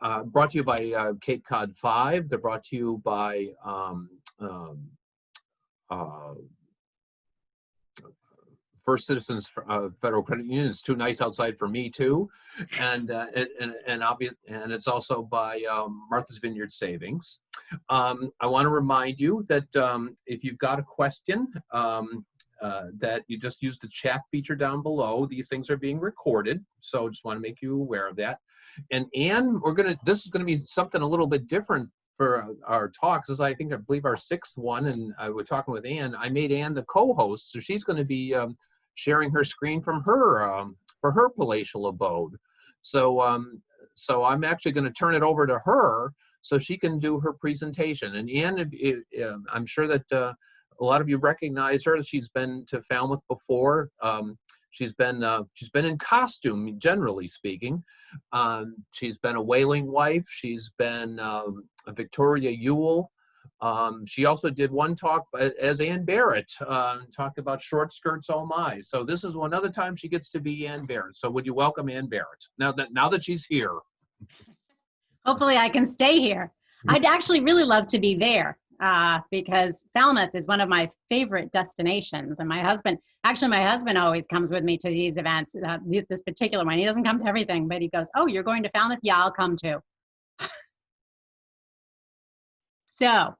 Brought to you by Cape Cod 5. They're brought to you by First Citizens Federal Credit Union. It's too nice outside for me too, and it's also by Martha's Vineyard Savings. I want to remind you that if you've got a question, that you just use the chat feature down below. These things are being recorded, so just want to make you aware of that. And Ann, this is gonna be something a little bit different for our talks. This is, I believe, our 6th one, and I was talking with Ann. I made Ann the co-host, so she's going to be sharing her screen from her for her palatial abode. So so I'm actually going to turn it over to her so she can do her presentation. And Ann, I'm sure that a lot of you recognize her. She's been to Falmouth before. She's been in costume, generally speaking. She's been a whaling wife. She's been a Victoria Ewell. She also did one talk as Ann Barrett, talked about short skirts, oh my. So this is another time she gets to be Ann Barrett. So would you welcome Ann Barrett now that she's here? Hopefully I can stay here. I'd actually really love to be there. Because Falmouth is one of my favorite destinations, and my husband always comes with me to these events. This particular one, he doesn't come to everything, but he goes, "Oh, you're going to Falmouth? Yeah, I'll come too." So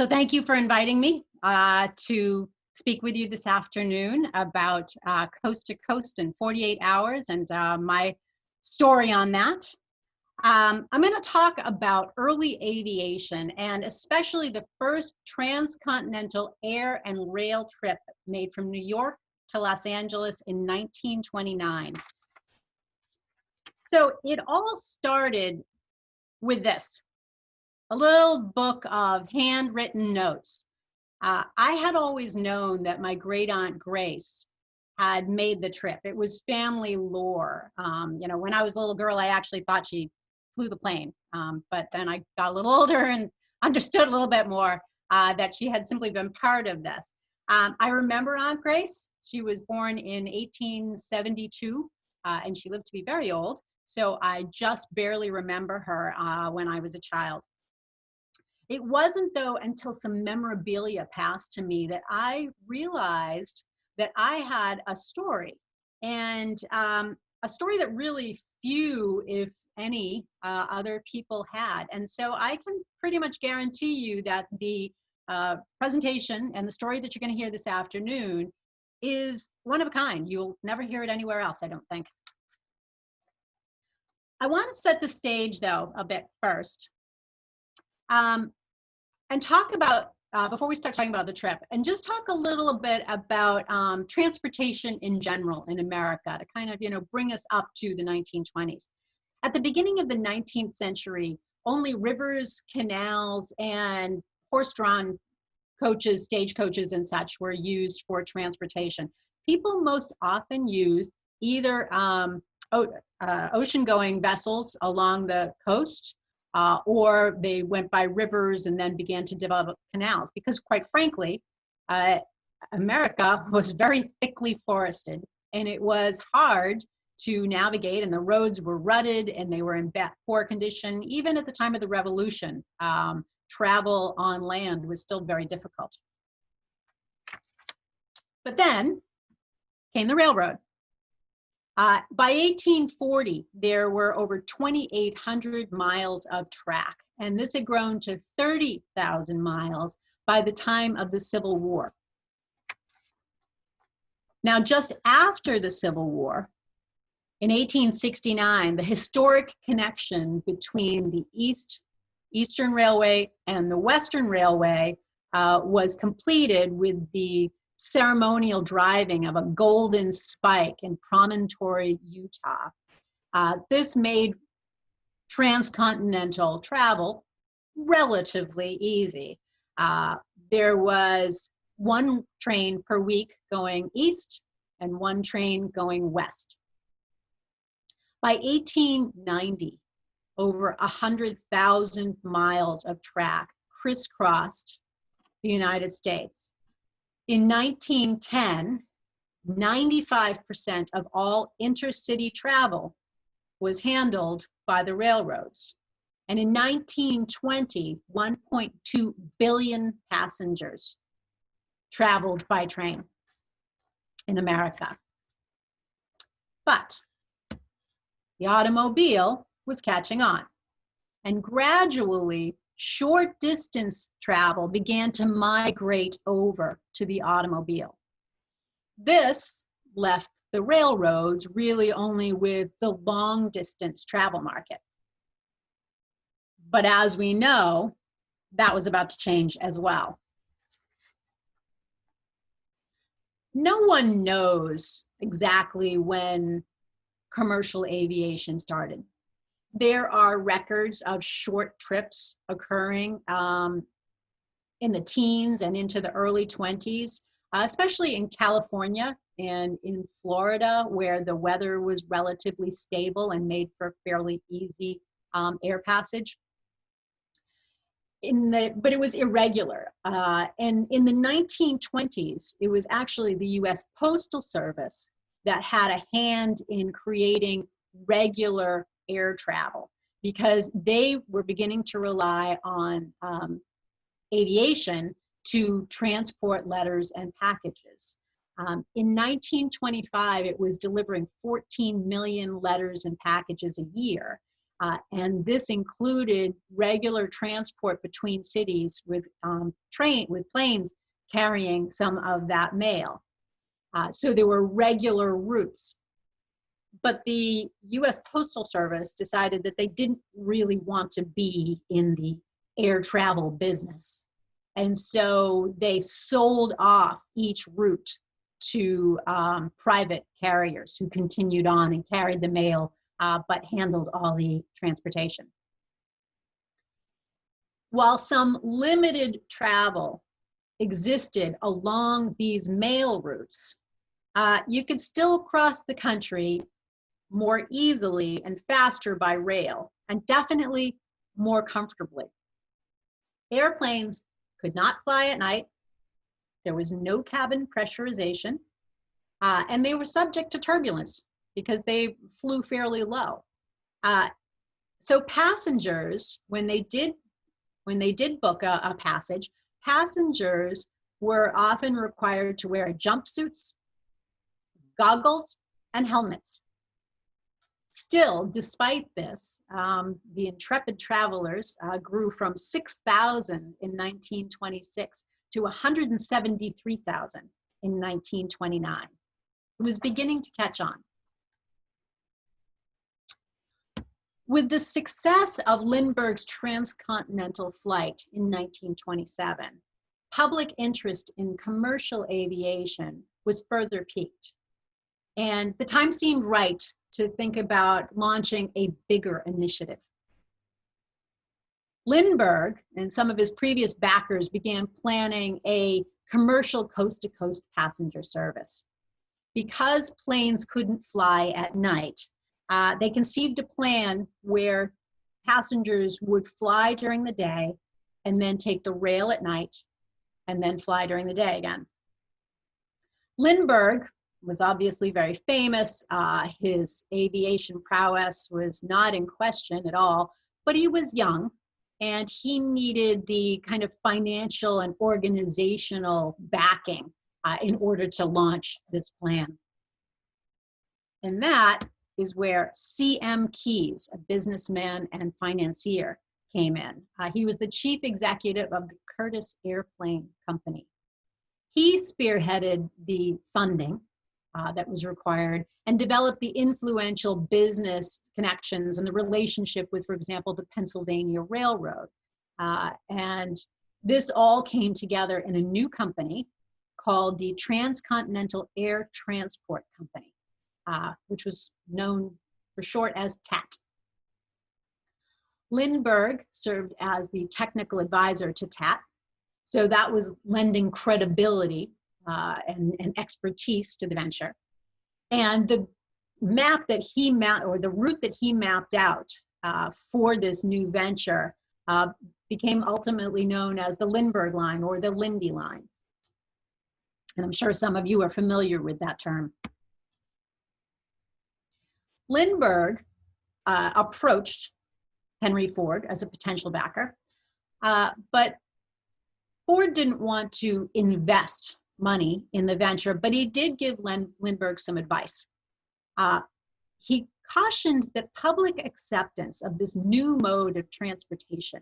thank you for inviting me to speak with you this afternoon about Coast to Coast in 48 hours and my story on that. I'm going to talk about early aviation, and especially the first transcontinental air and rail trip made from New York to Los Angeles in 1929. So it all started with this, a little book of handwritten notes. I had always known that my great aunt Grace had made the trip. It was family lore. You know, when I was a little girl, I actually thought she flew the plane. But then I got a little older and understood a little bit more that she had simply been part of this. I remember Aunt Grace. She was born in 1872 and she lived to be very old. So I just barely remember her when I was a child. It wasn't though until some memorabilia passed to me that I realized that I had a story, and a story that really few, if any, other people had. And so I can pretty much guarantee you that the presentation and the story that you're going to hear this afternoon is one of a kind. You'll never hear it anywhere else, I don't think. I want to set the stage though a bit first, and talk about, before we start talking about the trip, and just talk a little bit about transportation in general in America to kind of, bring us up to the 1920s. At the beginning of the 19th century, only rivers, canals, and horse-drawn coaches, stagecoaches, and such were used for transportation. People most often used either ocean-going vessels along the coast, or they went by rivers and then began to develop canals, because quite frankly, America was very thickly forested, and it was hard to navigate, and the roads were rutted and they were in poor condition. Even at the time of the Revolution, travel on land was still very difficult. But then came the railroad. By 1840, there were over 2,800 miles of track, and this had grown to 30,000 miles by the time of the Civil War. Now, just after the Civil War, in 1869, the historic connection between the Eastern Railway and the Western Railway was completed with the ceremonial driving of a golden spike in Promontory, Utah. This made transcontinental travel relatively easy. There was one train per week going east and one train going west. By 1890, over 100,000 miles of track crisscrossed the United States. In 1910, 95% of all intercity travel was handled by the railroads. And in 1920, 1.2 billion passengers traveled by train in America. But the automobile was catching on, and gradually short distance travel began to migrate over to the automobile. This left the railroads really only with the long distance travel market. But as we know, that was about to change as well. No one knows exactly when commercial aviation started. There are records of short trips occurring in the teens and into the early 20s, especially in California and in Florida, where the weather was relatively stable and made for fairly easy air passage. But it was irregular. And in the 1920s, it was actually the US Postal Service that had a hand in creating regular air travel, because they were beginning to rely on aviation to transport letters and packages. In 1925, it was delivering 14 million letters and packages a year. And this included regular transport between cities with planes carrying some of that mail. So there were regular routes. But the US Postal Service decided that they didn't really want to be in the air travel business. And so they sold off each route to private carriers who continued on and carried the mail, but handled all the transportation. While some limited travel existed along these mail routes, you could still cross the country more easily and faster by rail, and definitely more comfortably. Airplanes could not fly at night. There was no cabin pressurization, and they were subject to turbulence because they flew fairly low. So passengers, when they did book a passage, passengers were often required to wear jumpsuits, goggles, and helmets. Still, despite this, the intrepid travelers grew from 6,000 in 1926 to 173,000 in 1929. It was beginning to catch on. With the success of Lindbergh's transcontinental flight in 1927, public interest in commercial aviation was further piqued. And the time seemed right to think about launching a bigger initiative. Lindbergh and some of his previous backers began planning a commercial coast-to-coast passenger service. Because planes couldn't fly at night, they conceived a plan where passengers would fly during the day and then take the rail at night and then fly during the day again. Lindbergh was obviously very famous. His aviation prowess was not in question at all, but he was young and he needed the kind of financial and organizational backing in order to launch this plan. And that is where C.M. Keyes, a businessman and financier, came in. He was the chief executive of the Curtiss Airplane Company. He spearheaded the funding that was required and developed the influential business connections and the relationship with, for example, the Pennsylvania Railroad. And this all came together in a new company called the Transcontinental Air Transport Company, which was known for short as T.A.T. Lindbergh served as the technical advisor to T.A.T. So that was lending credibility and expertise to the venture. And the map that he mapped, or the route that he mapped out for this new venture became ultimately known as the Lindbergh Line or the Lindy Line. And I'm sure some of you are familiar with that term. Lindbergh approached Henry Ford as a potential backer. But Ford didn't want to invest money in the venture, but he did give Lindbergh some advice. He cautioned that public acceptance of this new mode of transportation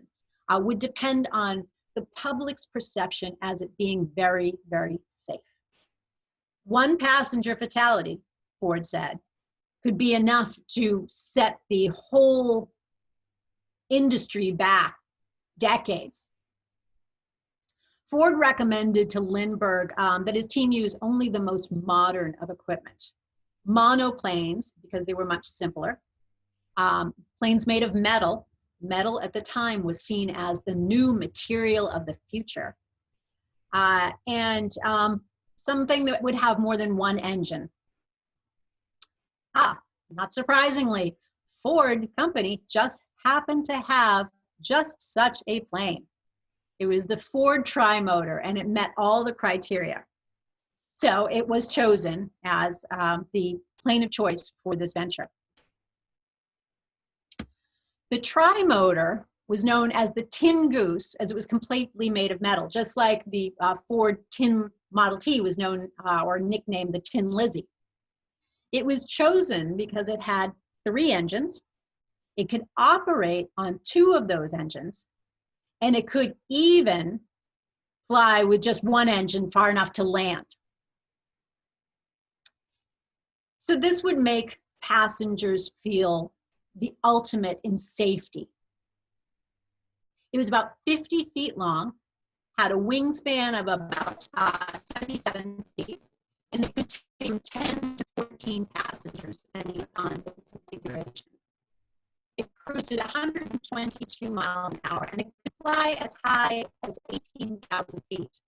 would depend on the public's perception as it being very, very safe. One passenger fatality, Ford said, could be enough to set the whole industry back decades. Ford recommended to Lindbergh that his team use only the most modern of equipment. Monoplanes, because they were much simpler. Planes made of metal. Metal at the time was seen as the new material of the future. And something that would have more than one engine. Not surprisingly, Ford company just happened to have just such a plane. It was the Ford Tri-Motor, and it met all the criteria. So it was chosen as the plane of choice for this venture. The Tri-Motor was known as the Tin Goose, as it was completely made of metal, just like the Ford Tin Model T was known or nicknamed the Tin Lizzie. It was chosen because it had 3 engines. It could operate on 2 of those engines, and it could even fly with just 1 engine far enough to land. So this would make passengers feel the ultimate in safety. It was about 50 feet long, had a wingspan of about 77 feet, and it could take 10 to 14 passengers depending on the configuration. It cruised at 122 miles an hour, and it could fly as high as 18,000 feet.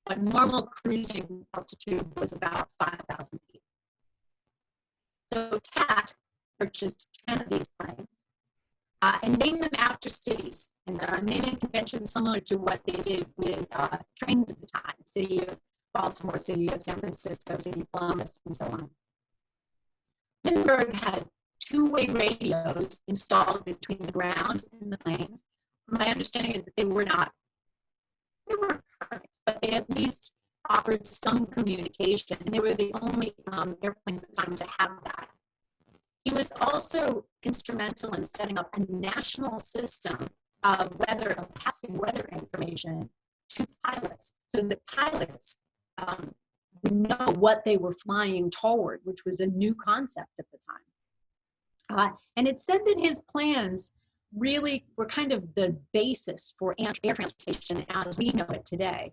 But normal cruising altitude was about 5,000 feet. So T.A.T purchased 10 of these planes and named them after cities. And naming convention similar to what they did with trains at the time: city of Baltimore, city of San Francisco, city of Columbus, and so on. Lindbergh had 2-way radios installed between the ground and the planes. My understanding is that they were perfect, but they at least offered some communication. And they were the only airplanes at the time to have that. He was also instrumental in setting up a national system of passing weather information to pilots, so that pilots would know what they were flying toward, which was a new concept at the time. And it said that his plans really were kind of the basis for air transportation as we know it today.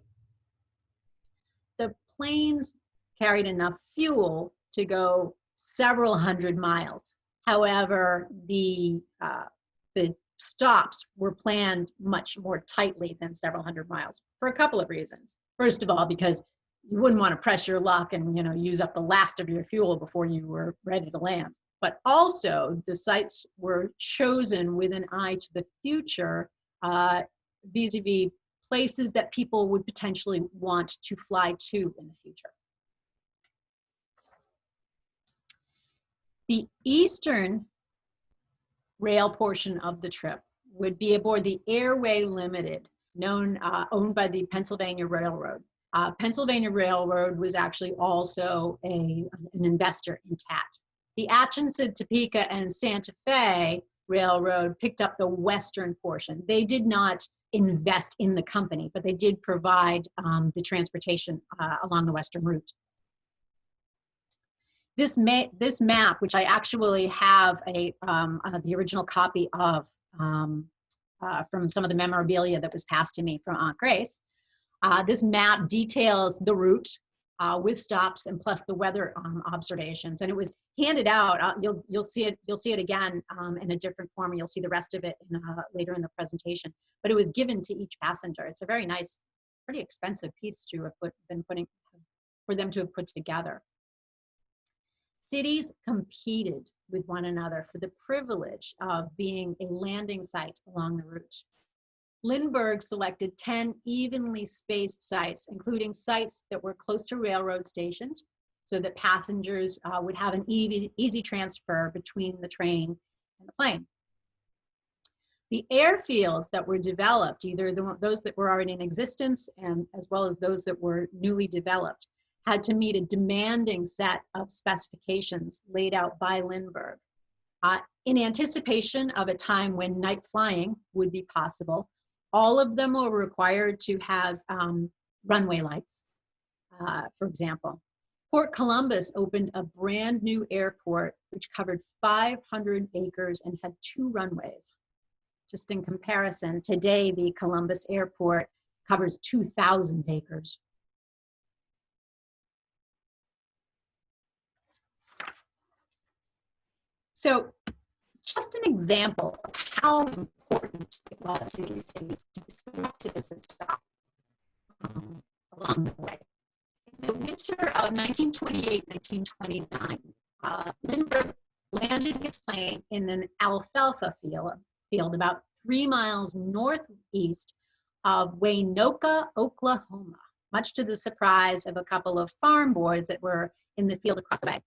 The planes carried enough fuel to go several hundred miles. However, the stops were planned much more tightly than several hundred miles for a couple of reasons. First of all, because you wouldn't want to press your luck and use up the last of your fuel before you were ready to land. But also, the sites were chosen with an eye to the future, vis-a-vis places that people would potentially want to fly to in the future. The eastern rail portion of the trip would be aboard the Airway Limited, owned by the Pennsylvania Railroad. Pennsylvania Railroad was actually also an investor in T.A.T. The Atchison, Topeka, and Santa Fe Railroad picked up the western portion. They did not invest in the company, but they did provide the transportation along the western route. This map, which I actually have the original copy of from some of the memorabilia that was passed to me from Aunt Grace, this map details the route with stops and plus the weather observations. And it was handed out. You'll see it again in a different form. You'll see the rest of it later in the presentation. But it was given to each passenger. It's a very nice, pretty expensive piece to have for them to have put together. Cities competed with one another for the privilege of being a landing site along the route. Lindbergh selected 10 evenly spaced sites, including sites that were close to railroad stations, so that passengers would have an easy transfer between the train in the plane. The airfields that were developed, either those that were already in existence and as well as those that were newly developed, had to meet a demanding set of specifications laid out by Lindbergh. In anticipation of a time when night flying would be possible, all of them were required to have runway lights, for example. Port Columbus opened a brand new airport which covered 500 acres and had 2 runways. Just in comparison, today the Columbus Airport covers 2,000 acres. So just an example of how important it was for these cities to be selected as a stop along the way. In the winter of 1928-1929, Lindbergh landed his plane in an alfalfa field about 3 miles northeast of Waynoka, Oklahoma, much to the surprise of a couple of farm boys that were in the field across the way.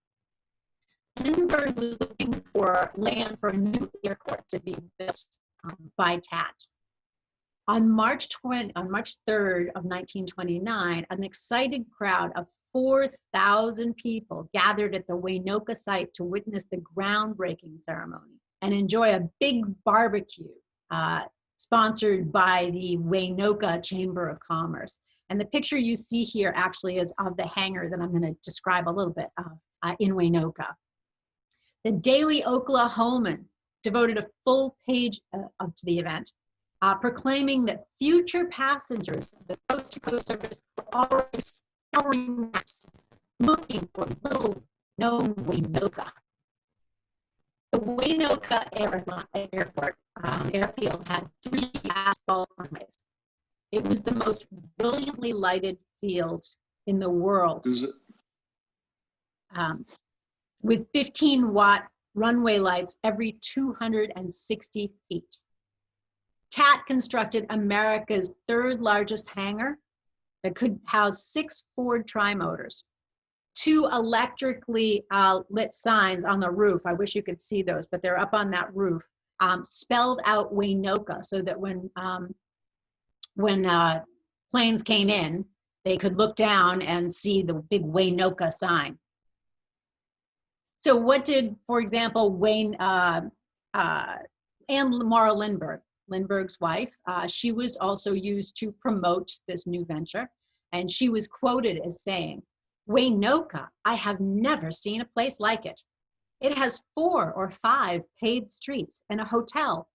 Lindbergh was looking for land for a new airport to be built by T.A.T. On March 3rd of 1929, an excited crowd of 4,000 people gathered at the Waynoka site to witness the groundbreaking ceremony and enjoy a big barbecue sponsored by the Waynoka Chamber of Commerce. And the picture you see here actually is of the hangar that I'm going to describe a little bit of in Waynoka. The Daily Oklahoman devoted a full page to the event, proclaiming that future passengers of the coast-to-coast service were already scouring maps, looking for little-known Waynoka. The Waynoka airfield had 3 asphalt runways. It was the most brilliantly lighted field in the world. With 15-watt runway lights every 260 feet. T.A.T. constructed America's 3rd largest hangar that could house 6 Ford Trimotors, 2 electrically lit signs on the roof. I wish you could see those, but they're up on that roof, spelled out Waynoka so that when planes came in, they could look down and see the big Waynoka sign. So what did, for example, Anne Lamar Lindbergh, Lindbergh's wife, she was also used to promote this new venture. And she was quoted as saying, "Waynoka, I have never seen a place like it. It has 4 or 5 paved streets and a hotel.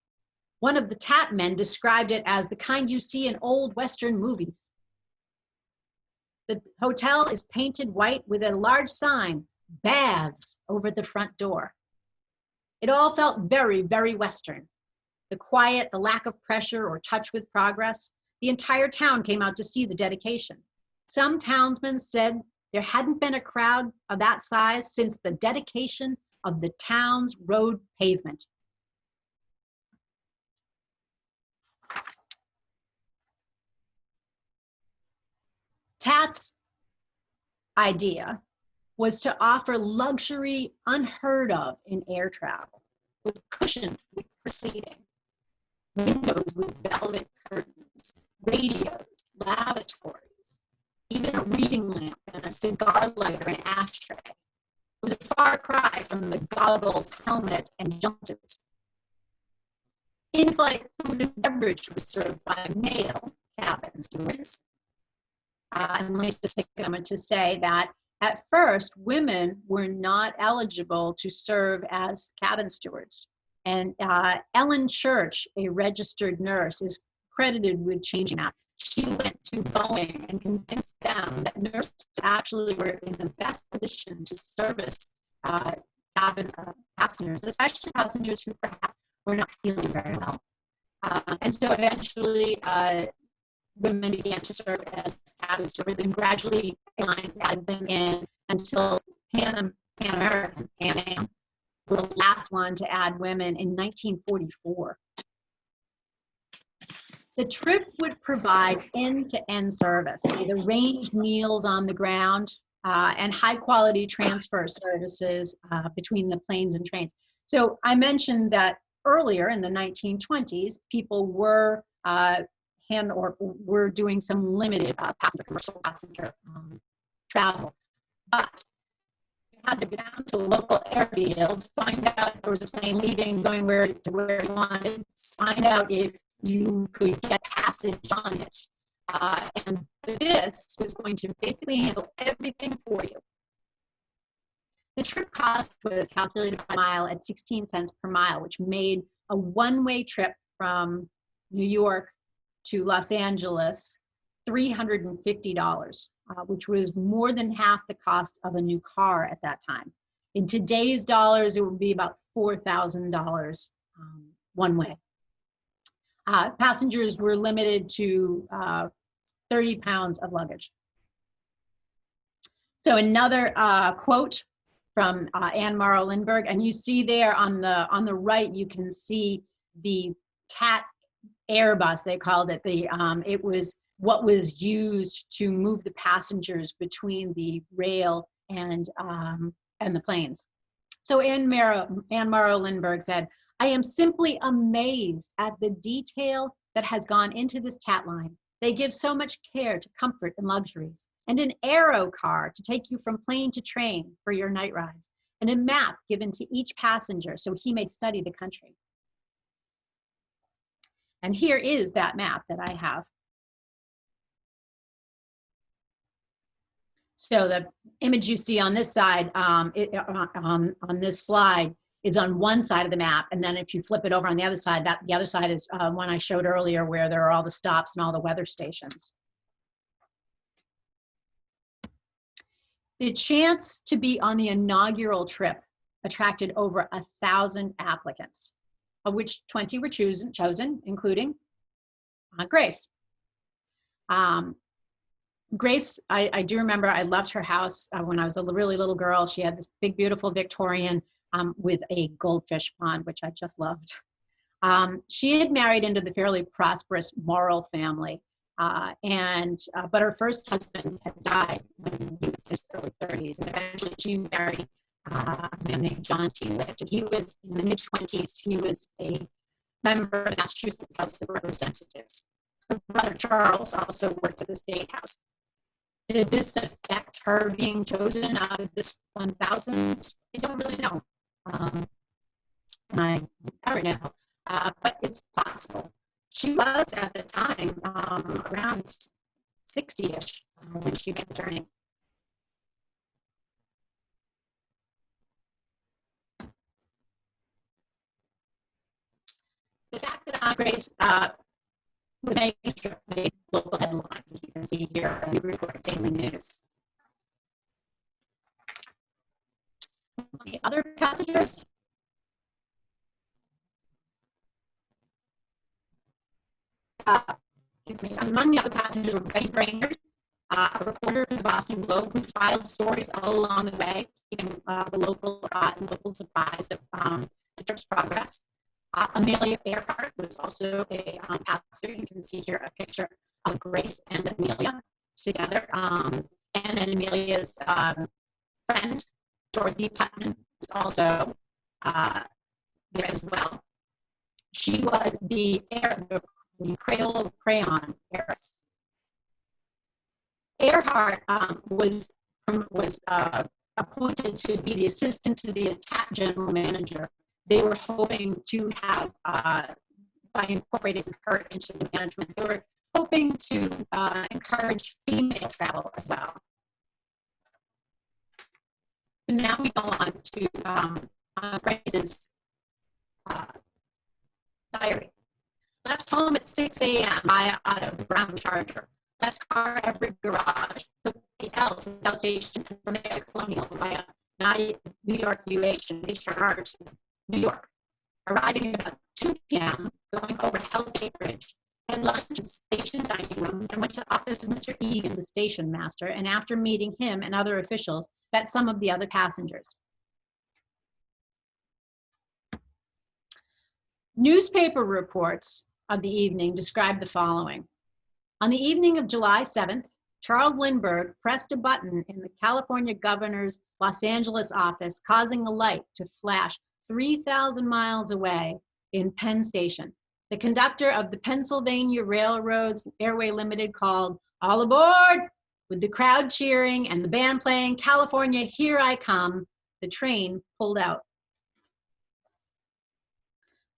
One of the T.A.T. men described it as the kind you see in old Western movies. The hotel is painted white with a large sign, baths, over the front door. It all felt very, very Western. The quiet, the lack of pressure or touch with progress. The entire town came out to see the dedication. Some townsmen said there hadn't been a crowd of that size since the dedication of the town's road pavement." T.A.T.'s idea was to offer luxury unheard of in air travel, with cushioned seating, windows with velvet curtains, radios, lavatories, even a reading lamp and a cigar lighter and ashtray. It was a far cry from the goggles, helmet, and jumpsuit. In-flight food and beverage was served by male cabin stewards. And let me just take a moment to say that at first, women were not eligible to serve as cabin stewards. And Ellen Church, a registered nurse, is credited with changing that. She went to Boeing and convinced them that nurses actually were in the best position to service cabin passengers, especially passengers who perhaps were not feeling very well. And so eventually, women began to serve as cabin stewards, and gradually airlines added them in until Pan American, Pan Am, was the last one to add women in 1944. The trip would provide end-to-end service with arranged meals on the ground and high-quality transfer services between the planes and trains. So I mentioned that earlier in the 1920s, people were were doing some limited commercial passenger travel, but you had to go down to a local airfield, find out if there was a plane leaving, going where you wanted, find out if you could get passage on it. And this was going to basically handle everything for you. The trip cost was calculated by mile at 16 cents per mile, which made a one-way trip from New York to Los Angeles $350, which was more than half the cost of a new car at that time. In today's dollars, it would be about $4,000 one way. Passengers were limited to 30 pounds of luggage. So another quote from Anne Morrow Lindbergh, and you see there on the right, you can see the T.A.T Airbus, they called it. It was what was used to move the passengers between the rail and the planes. So Anne Morrow Lindbergh said, "I am simply amazed at the detail that has gone into this T.A.T line. They give so much care to comfort and luxuries, and an aero car to take you from plane to train for your night rides, and a map given to each passenger so he may study the country." And here is that map that I have. So the image you see on this side, on this slide, is on one side of the map, and then if you flip it over on the other side, the other side is one I showed earlier, where there are all the stops and all the weather stations. The chance to be on the inaugural trip attracted over 1,000 applicants, of which 20 were chosen, including Grace. Grace, I do remember I loved her house when I was a really little girl. She had this big, beautiful Victorian with a goldfish pond, which I just loved. She had married into the fairly prosperous Morrill family, but her first husband had died when he was in his early 30s, and eventually she married a man named John T. Lifton. He was in the mid-20s. He was a member of the Massachusetts House of Representatives. Her brother Charles also worked at the State House. Did this affect her being chosen out of this 1,000? I don't really know. I never know, but it's possible. She was at the time around 60-ish when she made the journey. The fact that Grace was making sure made local headlines, as you can see here in the Report Daily News. The other passengers, among the other passengers were Betty Brainerd, a reporter for the Boston Globe, who filed stories all along the way, keeping the locals apprised of the trip's progress. Amelia Earhart was also a passenger. You can see here a picture of Grace and Amelia together. And then Amelia's friend, Dorothy Putnam, is also there as well. She was the Crayola crayon heiress. Earhart was appointed to be the assistant to the T.A.T general manager. They were hoping to have, by incorporating her into the management, they were hoping to encourage female travel as well. And now we go on to Grace's diary. Left home at 6 a.m. out of the brown Charger. Left car at every garage. Took the L to South Station and from there Colonial via New York UH and HRR to New York. Arriving at about 2 p.m., going over Hell's Gate Bridge. Had lunch in the station dining room and went to the office of Mr. Egan, the station master, and after meeting him and other officials, met some of the other passengers. Newspaper reports of the evening describe the following. On the evening of July 7th, Charles Lindbergh pressed a button in the California governor's Los Angeles office, causing a light to flash 3,000 miles away in Penn Station. The conductor of the Pennsylvania Railroad's Airway Limited called, "All aboard!" With the crowd cheering and the band playing, "California, Here I Come," the train pulled out.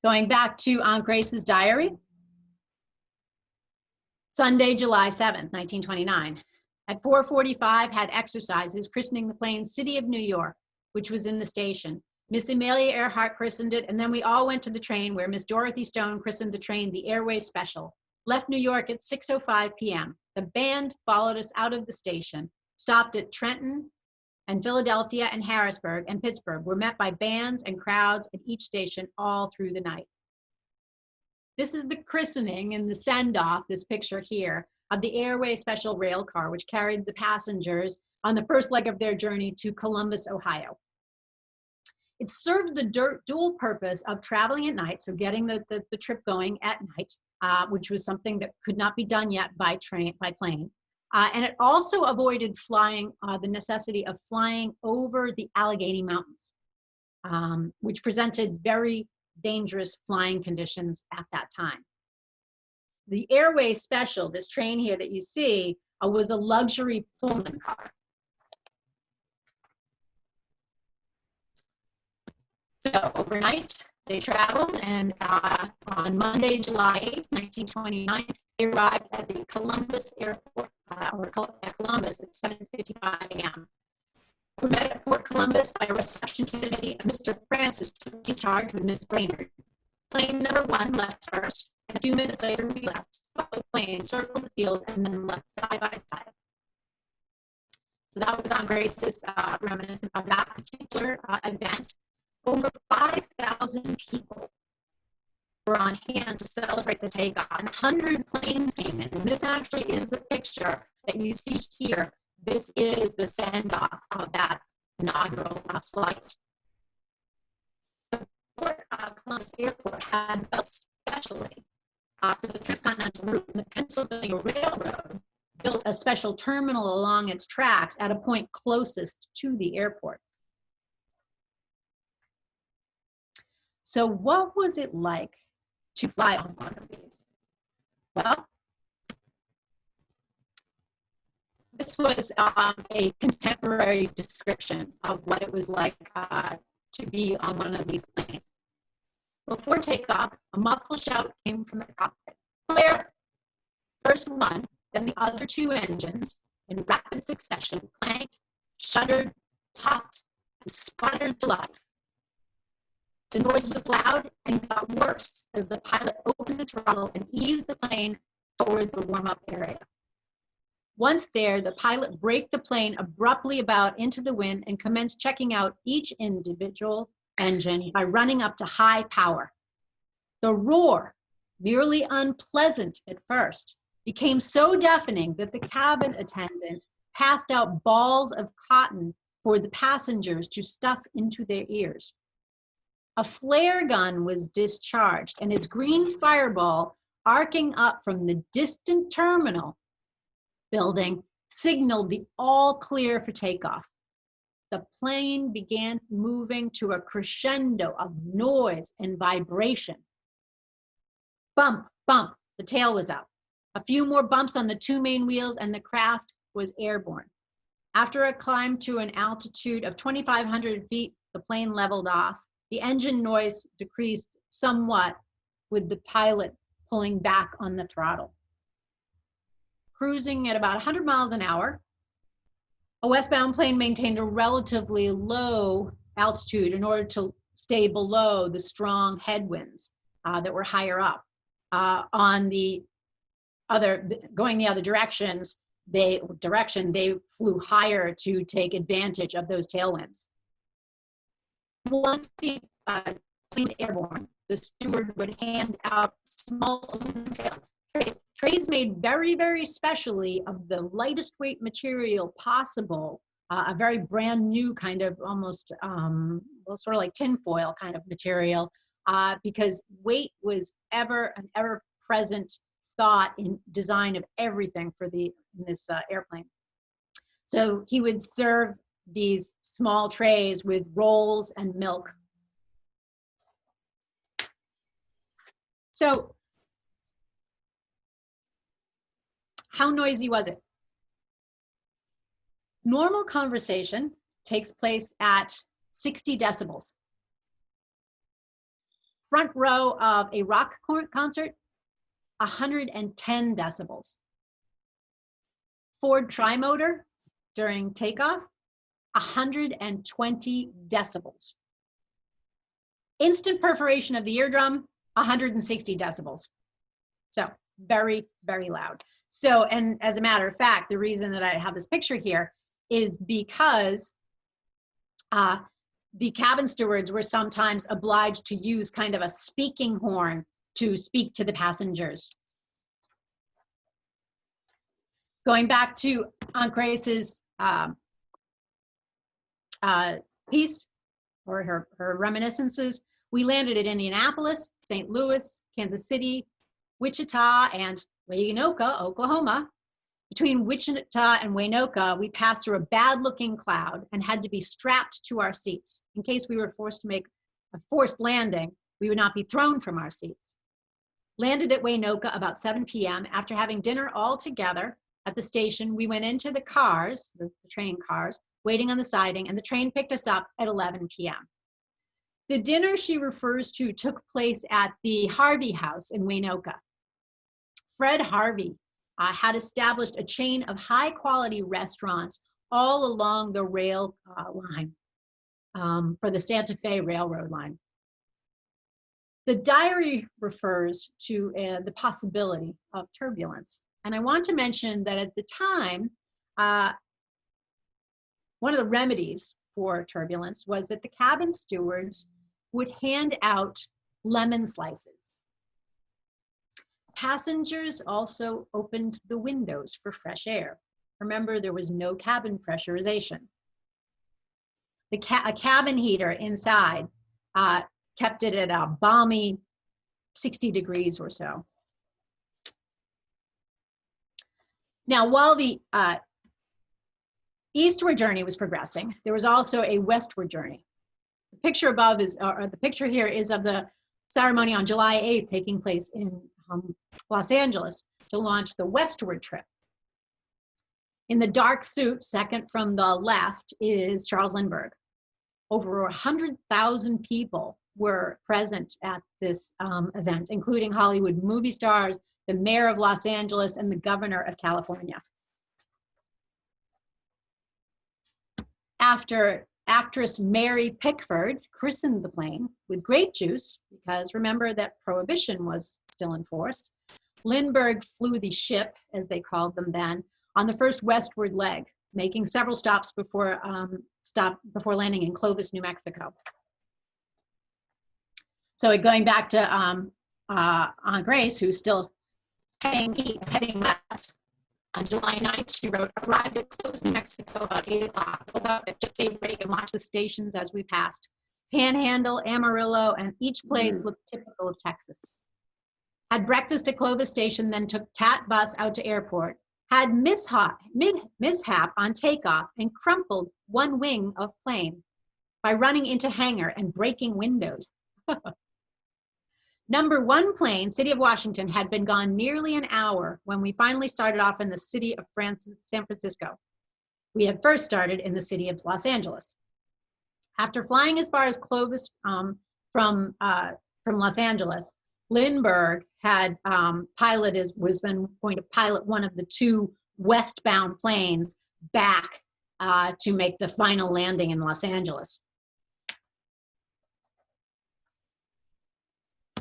Going back to Aunt Grace's diary, Sunday, July 7th, 1929. At 4:45, had exercises christening the plane City of New York, which was in the station. Miss Amelia Earhart christened it, and then we all went to the train where Miss Dorothy Stone christened the train the Airway Special. Left New York at 6:05 p.m. The band followed us out of the station, stopped at Trenton and Philadelphia and Harrisburg and Pittsburgh. Were met by bands and crowds at each station all through the night. This is the christening and the send-off, this picture here, of the Airway Special rail car, which carried the passengers on the first leg of their journey to Columbus, Ohio. It served the dual purpose of traveling at night, so getting the trip going at night, which was something that could not be done yet by plane. And it also avoided flying, the necessity of flying over the Allegheny Mountains, which presented very dangerous flying conditions at that time. The Airway Special, this train here that you see, was a luxury Pullman car. So overnight, they traveled, and on Monday, July 8th, 1929, they arrived at the Columbus Airport, or at Columbus at 7:55 a.m. We met at Port Columbus by a reception committee. Mr. Francis took in charge with Miss Brainerd. Plane number 1 left first. A few minutes later, we left. Both planes circled the field and then left side by side. So that was on Grace's reminiscent of that particular event. Over 5,000 people were on hand to celebrate the takeoff, and 100 planes came in. And this actually is the picture that you see here. This is the send-off of that inaugural flight. The Columbus Airport had built specially for the Transcontinental route, and the Pennsylvania Railroad built a special terminal along its tracks at a point closest to the airport. So what was it like to fly on one of these? Well, this was a contemporary description of what it was like to be on one of these planes. Before takeoff, a muffled shout came from the cockpit. "Clear!" First one, then the other 2 engines, in rapid succession, clanked, shuddered, popped, and sputtered to life. The noise was loud and got worse as the pilot opened the throttle and eased the plane toward the warm-up area. Once there, the pilot braked the plane abruptly about into the wind and commenced checking out each individual engine by running up to high power. The roar, merely unpleasant at first, became so deafening that the cabin attendant passed out balls of cotton for the passengers to stuff into their ears. A flare gun was discharged, and its green fireball, arcing up from the distant terminal building, signaled the all clear for takeoff. The plane began moving to a crescendo of noise and vibration. Bump, bump, the tail was up. A few more bumps on the 2 main wheels, and the craft was airborne. After a climb to an altitude of 2,500 feet, the plane leveled off. The engine noise decreased somewhat with the pilot pulling back on the throttle. Cruising at about 100 miles an hour, a westbound plane maintained a relatively low altitude in order to stay below the strong headwinds that were higher up. Going the other directions, they flew higher to take advantage of those tailwinds. Once the plane's airborne, the steward would hand out small aluminum trays made very, very specially of the lightest weight material possible, a very brand new kind of almost, sort of like tinfoil kind of material, because weight was an ever-present thought in design of everything for this airplane. So he would serve these small trays with rolls and milk. So how noisy was it? Normal conversation takes place at 60 decibels. Front row of a rock concert, 110 decibels. Ford trimotor during takeoff, 120 decibels. Instant perforation of the eardrum, 160 decibels. So very, very loud. So, and as a matter of fact, the reason that I have this picture here is because the cabin stewards were sometimes obliged to use kind of a speaking horn to speak to the passengers. Going back to Aunt Grace's piece, or her reminiscences, we landed at Indianapolis, St. Louis, Kansas City, Wichita, and Waynoka, Oklahoma. Between Wichita and Waynoka, we passed through a bad-looking cloud and had to be strapped to our seats. In case we were forced to make a forced landing, we would not be thrown from our seats. Landed at Waynoka about 7 p.m. After having dinner all together at the station, we went into the cars, the train cars, waiting on the siding, and the train picked us up at 11 p.m. The dinner she refers to took place at the Harvey House in Waynoka. Fred Harvey had established a chain of high-quality restaurants all along the rail line for the Santa Fe Railroad line. The diary refers to the possibility of turbulence. And I want to mention that at the time, one of the remedies for turbulence was that the cabin stewards would hand out lemon slices. Passengers also opened the windows for fresh air. Remember, there was no cabin pressurization. A cabin heater inside kept it at a balmy 60 degrees or so. Now, while the eastward journey was progressing, there was also a westward journey. The picture above is, or the picture here is of the ceremony on July 8th taking place in Los Angeles to launch the westward trip. In the dark suit, second from the left, is Charles Lindbergh. Over 100,000 people were present at this event, including Hollywood movie stars, the mayor of Los Angeles, and the governor of California. After actress Mary Pickford christened the plane with grape juice, because remember that Prohibition was still in force, Lindbergh flew the ship, as they called them then, on the first westward leg, making several stops before landing in Clovis, New Mexico. So going back to Aunt Grace, who's still heading west, on July 9th, she wrote, arrived at Clovis, New Mexico about 8 o'clock. Woke up at just daybreak and watched the stations as we passed. Panhandle, Amarillo, and each place looked typical of Texas. Had breakfast at Clovis Station, then took T.A.T bus out to airport. Had mishap on takeoff and crumpled one wing of plane by running into hangar and breaking windows. Number 1 plane, City of Washington, had been gone nearly an hour when we finally started off in the city of San Francisco. We had first started in the city of Los Angeles. After flying as far as Clovis from Los Angeles, Lindbergh had was then going to pilot one of the 2 westbound planes back to make the final landing in Los Angeles.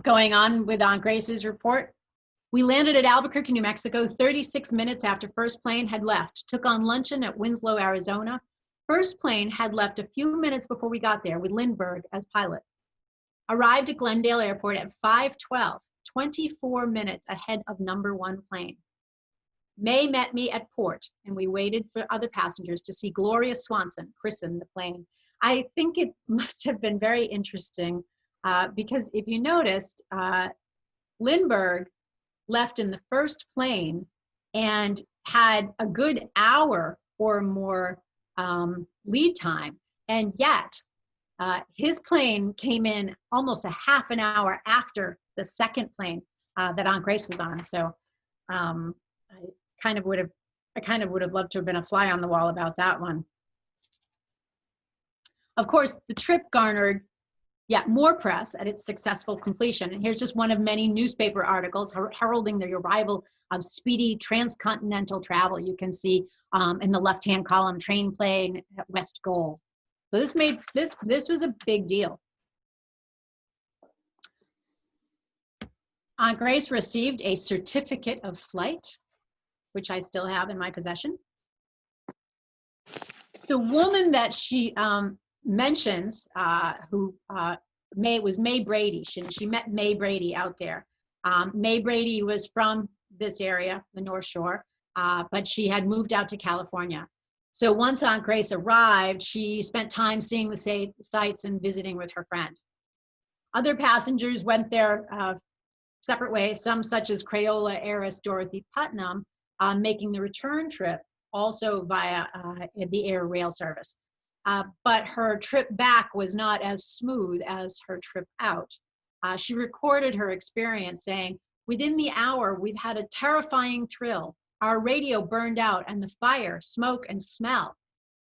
Going on with Aunt Grace's report, we landed at Albuquerque, New Mexico 36 minutes after first plane had left, took on luncheon at Winslow, Arizona. First plane had left a few minutes before we got there with Lindbergh as pilot. Arrived at Glendale Airport at 5:12, 24 minutes ahead of number 1 plane. May met me at port, and we waited for other passengers to see Gloria Swanson christen the plane. I think it must have been very interesting because if you noticed, Lindbergh left in the first plane and had a good hour or more lead time, and yet his plane came in almost a half an hour after the second plane that Aunt Grace was on. So I kind of would have loved to have been a fly on the wall about that one. Of course, the trip garnered more press at its successful completion. And here's just one of many newspaper articles heralding the arrival of speedy transcontinental travel. You can see in the left-hand column, train plane at West Goal. So this was a big deal. Aunt Grace received a certificate of flight, which I still have in my possession. The woman that she mentions, who was May Brady. She met May Brady out there. May Brady was from this area, the North Shore, but she had moved out to California. So once Aunt Grace arrived, she spent time seeing the sights and visiting with her friend. Other passengers went their separate ways, some such as Crayola heiress Dorothy Putnam, making the return trip also via the air rail service. But her trip back was not as smooth as her trip out. She recorded her experience saying, "Within the hour, we've had a terrifying thrill. Our radio burned out and the fire, smoke, and smell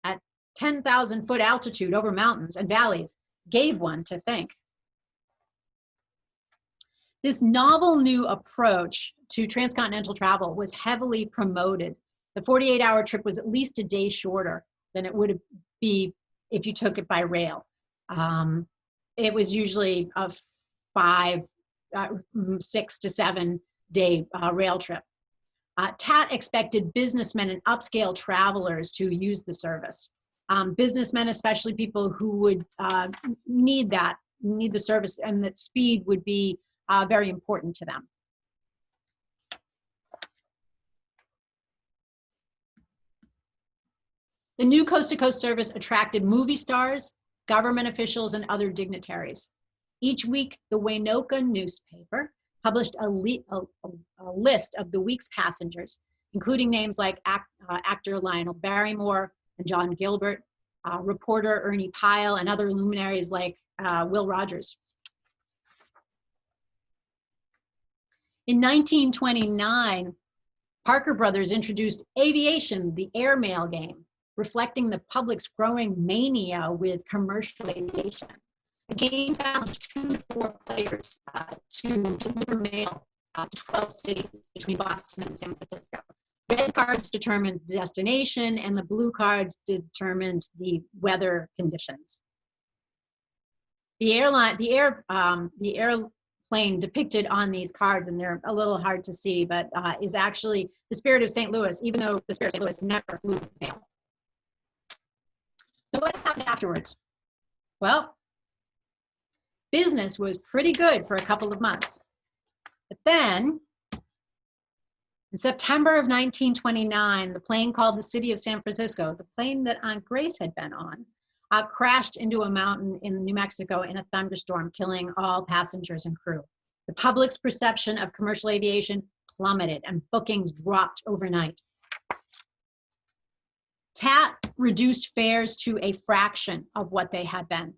at 10,000-foot altitude over mountains and valleys gave one to think." This novel new approach to transcontinental travel was heavily promoted. The 48-hour trip was at least a day shorter than it would be if you took it by rail. It was usually a 6 to 7 day rail trip. T.A.T expected businessmen and upscale travelers to use the service. Businessmen, especially people who would need the service, and that speed would be very important to them. The new coast-to-coast service attracted movie stars, government officials, and other dignitaries. Each week, the Waynoka newspaper published a list of the week's passengers, including names like actor Lionel Barrymore and John Gilbert, reporter Ernie Pyle, and other luminaries like Will Rogers. In 1929, Parker Brothers introduced Aviation, the airmail game, reflecting the public's growing mania with commercial aviation. The game found 2 to 4 players to deliver mail to 12 cities between Boston and San Francisco. Red cards determined the destination, and the blue cards determined the weather conditions. The airplane depicted on these cards, and they're a little hard to see, but is actually the Spirit of St. Louis, even though the Spirit of St. Louis never flew mail. So what happened afterwards? Well, business was pretty good for a couple of months. But then, in September of 1929, the plane called the city of San Francisco, the plane that Aunt Grace had been on, crashed into a mountain in New Mexico in a thunderstorm, killing all passengers and crew. The public's perception of commercial aviation plummeted and bookings dropped overnight. T.A.T reduced fares to a fraction of what they had been.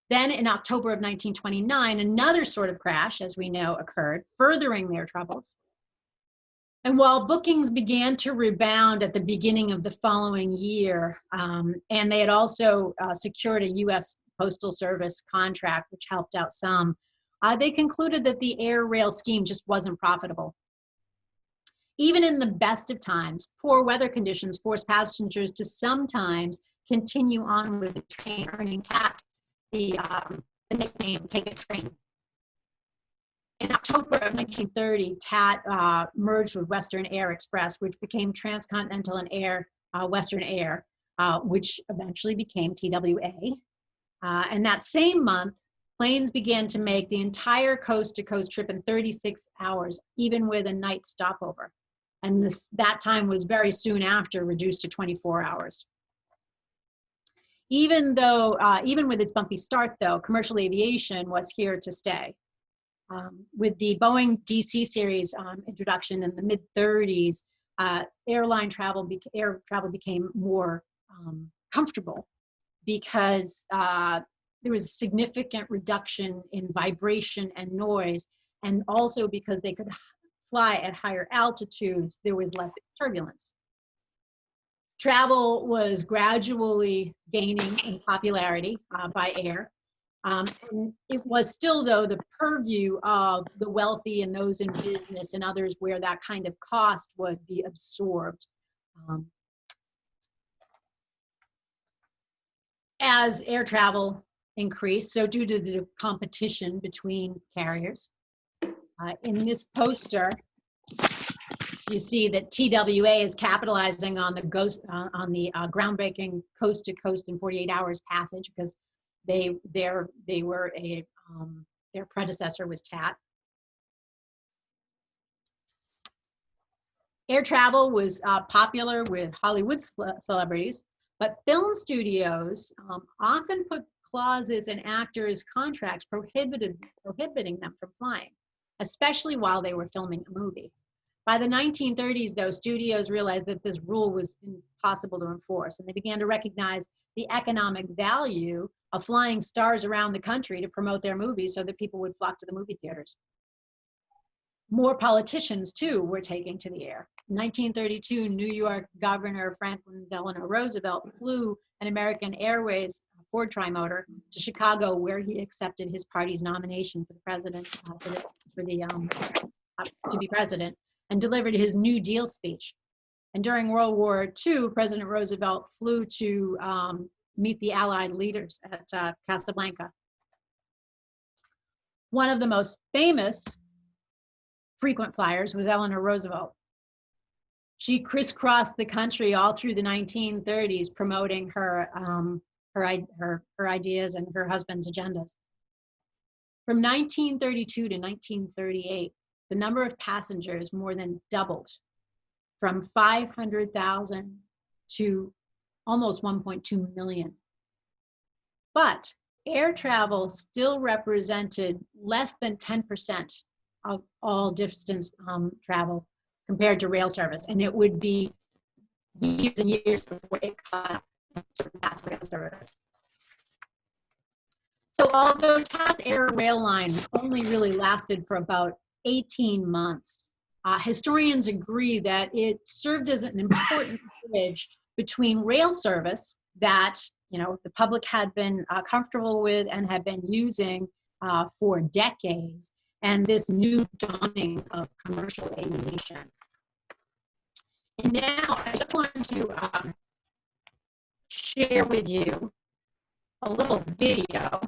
Then in October of 1929, another sort of crash, as we know, occurred, furthering their troubles. And while bookings began to rebound at the beginning of the following year, and they had also secured a U.S. Postal Service contract, which helped out some, they concluded that the air rail scheme just wasn't profitable. Even in the best of times, poor weather conditions forced passengers to sometimes continue on with the train, earning T.A.T the nickname "Take a Train." In October of 1930, T.A.T merged with Western Air Express, which became Transcontinental and Western Air, which eventually became TWA. And that same month, planes began to make the entire coast-to-coast trip in 36 hours, even with a night stopover. And that time was very soon after reduced to 24 hours. Even with its bumpy start, though, commercial aviation was here to stay. With the Boeing DC series introduction in the mid-30s, air travel became more comfortable because there was a significant reduction in vibration and noise And also because they could fly at higher altitudes, there was less turbulence. Travel was gradually gaining in popularity by air. And it was still, though, the purview of the wealthy and those in business and others where that kind of cost would be absorbed. As air travel increased, so due to the competition between carriers. In this poster, you see that TWA is capitalizing on the groundbreaking coast-to-coast in 48 hours passage, because they were their predecessor was T.A.T. Air travel was popular with Hollywood celebrities, but film studios often put clauses in actors' contracts prohibiting them from flying, especially while they were filming a movie. By the 1930s, though, studios realized that this rule was impossible to enforce, and they began to recognize the economic value of flying stars around the country to promote their movies so that people would flock to the movie theaters. More politicians, too, were taking to the air. In 1932, New York Governor Franklin Delano Roosevelt flew an American Airways Ford Trimotor to Chicago, where he accepted his party's nomination for the president, to be president, and delivered his New Deal speech. And during World War II, President Roosevelt flew to meet the Allied leaders at Casablanca. One of the most famous frequent flyers was Eleanor Roosevelt. She crisscrossed the country all through the 1930s, promoting her ideas and her husband's agendas. From 1932 to 1938, the number of passengers more than doubled, from 500,000 to almost 1.2 million. But air travel still represented less than 10% of all distance travel compared to rail service, and it would be years and years before it caught surpassed rail service. So although T.A.T Air Rail Line only really lasted for about 18 months, historians agree that it served as an important bridge between rail service that the public had been comfortable with and had been using for decades, and this new dawning of commercial aviation. And now I just wanted to share with you a little video.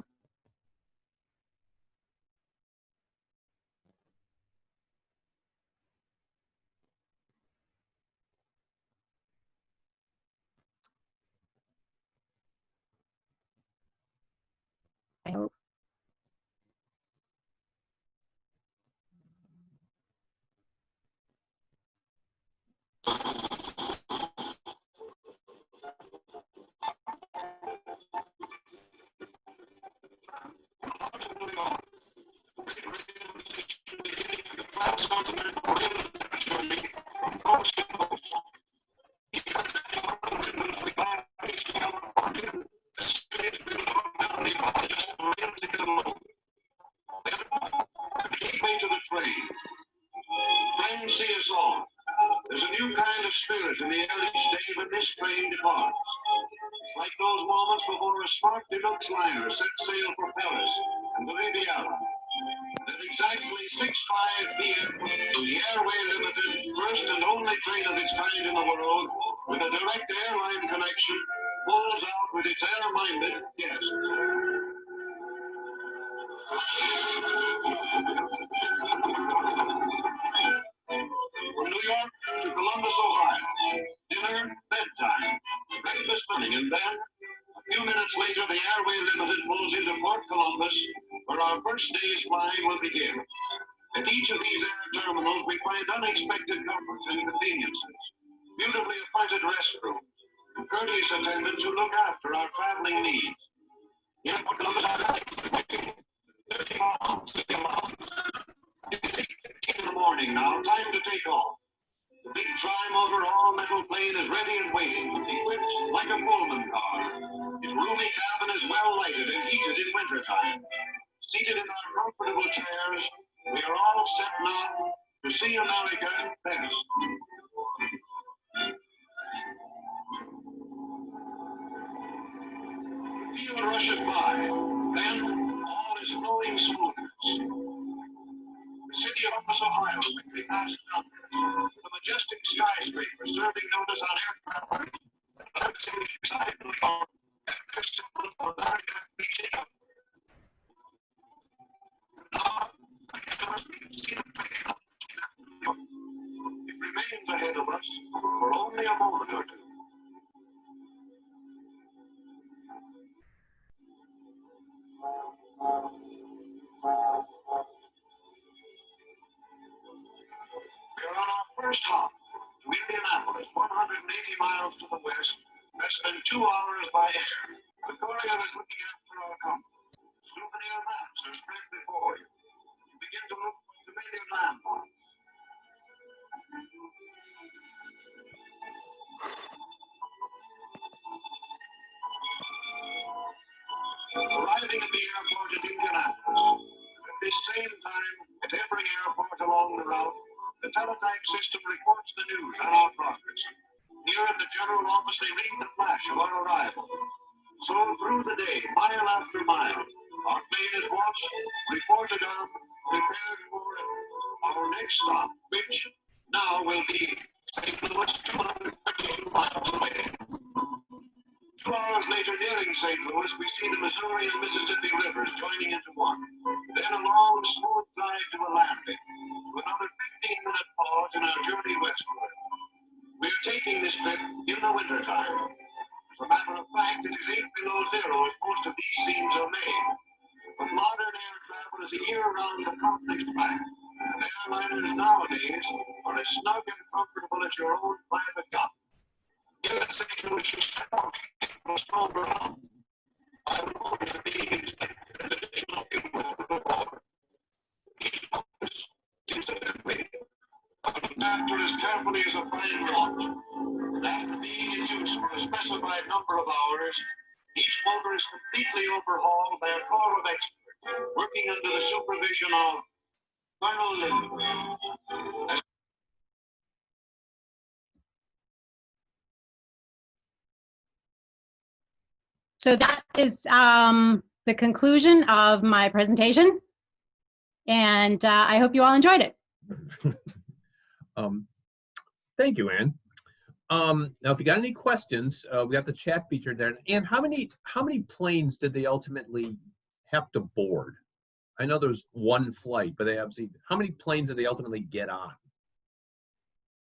I hope. There's a new kind of spirit in the air each day when this train departs. It's like those moments before a smart deluxe liner set sail for Paris and the Riviera. At exactly 6:05 p.m., the Airway Limited, first and only train of its kind in the world, with a direct airline connection, pulls out with its air-minded guests. From New York to Columbus, Ohio, dinner, bedtime, breakfast, morning, and then, a few minutes later, the Airway Limited pulls into Port Columbus, where our first day's flying will begin. At each of these air terminals, we find unexpected comforts and conveniences, beautifully appointed restrooms, and courteous attendants who look after our traveling needs. In Port Columbus, 30 miles, 60 miles. In the morning now, time to take off. The big tri-motor all-metal plane is ready and waiting, equipped like a Pullman car. Its roomy cabin is well lighted and heated in wintertime. Seated in our comfortable chairs, We are all set now to see America best. The field rushes by, then all is flowing smoothness. The city of Columbus, Ohio, quickly passes on. The majestic skyscraper serving notice on aircraft. Side New York, and symbol for America reaching up. Now, I guess we can see the train up. It remains ahead of us for only a moment or two. We are on our first hop to Indianapolis, 180 miles to the west, less than 2 hours by air. The courier is looking after our company. Souvenir maps are spread before you. You begin to look for familiar landmarks. Arriving at the airport in Indianapolis, at this same time, at every airport along the route, the teletype system reports the news on our progress. Here at the general office, they read the flash of our arrival. So through the day, mile after mile, our plane is watched, reported on, prepared for our next stop, which now will be St. Louis, 232 miles away. 2 hours later, nearing St. Louis, we see the Missouri and Mississippi rivers joining into one. Then a long, smooth glide to a landing, to another 15-minute pause in our journey westward. We're taking this trip in the wintertime. As a matter of fact, it is 8 below zero as most of these scenes are made. But modern air travel is a year-round accomplished fact. And airliners nowadays are as snug and comfortable as your own private yacht. Here at St. Louis, you step out into a small ground. I would order to be inspected as additional fuel over the water. Each office, incidentally, looked after as carefully as a fine watch. And after being in use for a specified number of hours, each motor is completely overhauled by a corps of experts working under the supervision of Colonel Lindbergh. So that is the conclusion of my presentation. And I hope you all enjoyed it. Thank you, Ann. Now, if you got any questions, we got the chat feature there. And how many planes did they ultimately have to board? I know there's one flight, but they obviously, how many planes did they ultimately get on?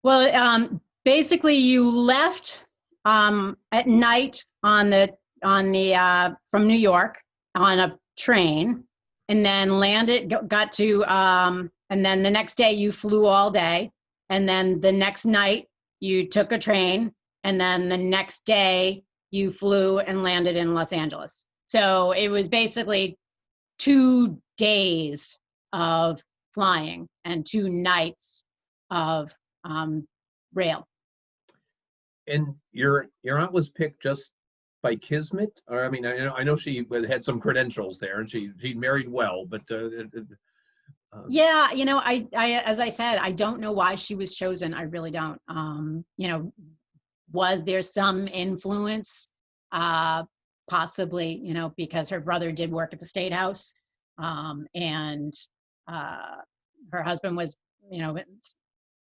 Well, basically, you left at night on the from New York on a train, and then landed, got to, and then the next day you flew all day, and then the next night you took a train, and then the next day you flew and landed in Los Angeles. So it was basically 2 days of flying and 2 nights of rail. And your aunt was picked just by kismet, or I mean, I know she had some credentials there, and she married well, but yeah, you know, I as I said, I don't know why she was chosen. I really don't. You know, was there some influence? Possibly, you know, because her brother did work at the State House, and her husband was, you know,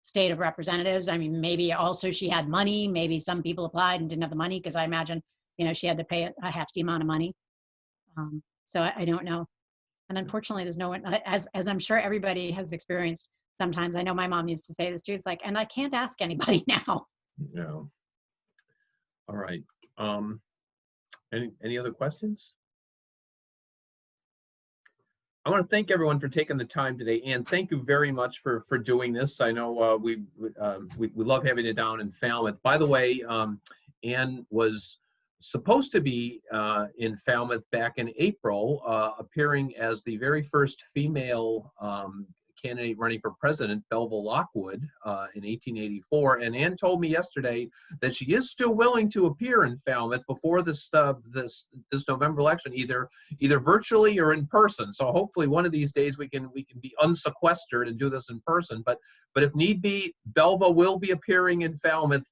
State of Representatives. I mean, maybe also she had money. Maybe some people applied and didn't have the money, because I imagine, you know, she had to pay a hefty amount of money. So I don't know. And unfortunately, there's no one, as I'm sure everybody has experienced sometimes. I know my mom used to say this too. It's like, and I can't ask anybody now. Yeah. All right. Any other questions? I want to thank everyone for taking the time today, and thank you very much for doing this. I know we love having you down in Falmouth. By the way, Ann was supposed to be in Falmouth back in April, appearing as the very first female candidate running for president, Belva Lockwood, in 1884. And Ann told me yesterday that she is still willing to appear in Falmouth before this November election, either virtually or in person. So hopefully one of these days we can be unsequestered and do this in person. But if need be, Belva will be appearing in Falmouth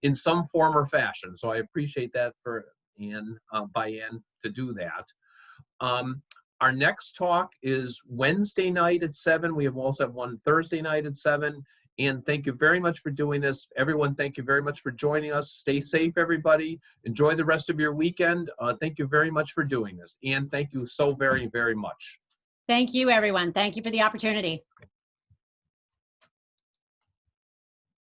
in some form or fashion. So I appreciate that for Ann, by Ann, to do that. Our next talk is Wednesday night at 7. We also have one Thursday night at 7. And thank you very much for doing this. Everyone, thank you very much for joining us. Stay safe, everybody. Enjoy the rest of your weekend. Thank you very much for doing this. And thank you so very, very much. Thank you, everyone. Thank you for the opportunity.